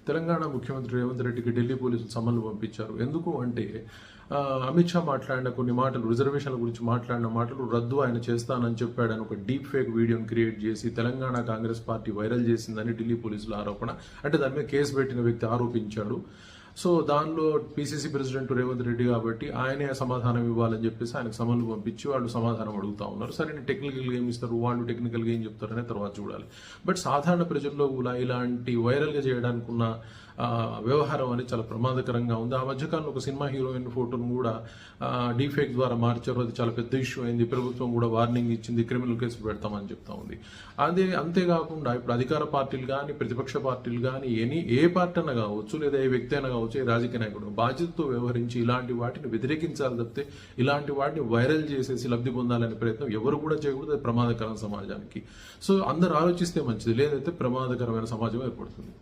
తెలంగాణ ముఖ్యమంత్రి రేవంత్ రెడ్డికి ఢిల్లీ పోలీసులు సమన్లు పంపించారు. ఎందుకు అంటే అమిత్ షా మాట్లాడిన కొన్ని మాటలు, రిజర్వేషన్ల గురించి మాట్లాడిన మాటలు రద్దు ఆయన చేస్తానని చెప్పాడని ఒక డీప్ ఫేక్ వీడియోని క్రియేట్ చేసి తెలంగాణ కాంగ్రెస్ పార్టీ వైరల్ చేసిందని ఢిల్లీ పోలీసుల ఆరోపణ. అంటే దాని మీద కేసు పెట్టిన వ్యక్తి ఆరోపించాడు. సో దానిలో పిసిసి ప్రెసిడెంట్ రేవంత్ రెడ్డి కాబట్టి ఆయనే సమాధానం ఇవ్వాలని చెప్పేసి ఆయనకు సమన్లు పంపించి వాళ్ళు సమాధానం అడుగుతా ఉన్నారు. సరే టెక్నికల్గా ఏమి ఇస్తారు, వాళ్ళు టెక్నికల్గా ఏం చెప్తారనే తర్వాత చూడాలి. బట్ సాధారణ ప్రజల్లో కూడా ఇలాంటి వైరల్గా చేయడానికి ఉన్న వ్యవహారం అనేది చాలా ప్రమాదకరంగా ఉంది. ఆ మధ్యకాలంలో ఒక సినిమా హీరోయిన్ ఫోటోను కూడా డీఫేక్ ద్వారా మార్చారు. అది చాలా పెద్ద ఇష్యూ అయింది. ప్రభుత్వం కూడా వార్నింగ్ ఇచ్చింది, క్రిమినల్ కేసులు పెడతామని చెప్తా ఉంది. అంతేకాకుండా ఇప్పుడు అధికార పార్టీలు కానీ ప్రతిపక్ష పార్టీలు కానీ ఏ పార్టీ అయినా కావచ్చు, లేదా ఏ వ్యక్తి అయినా కావచ్చు, ఏ రాజకీయ నాయకుడు బాధ్యతతో వ్యవహరించి ఇలాంటి వాటిని వ్యతిరేకించాలి తప్పితే ఇలాంటి వాటిని వైరల్ చేసేసి లబ్ధి పొందాలనే ప్రయత్నం ఎవరు కూడా చేయకూడదు. అది ప్రమాదకరం సమాజానికి. సో అందరూ ఆలోచిస్తే మంచిది, లేదైతే ప్రమాదకరమైన సమాజం ఏర్పడుతుంది.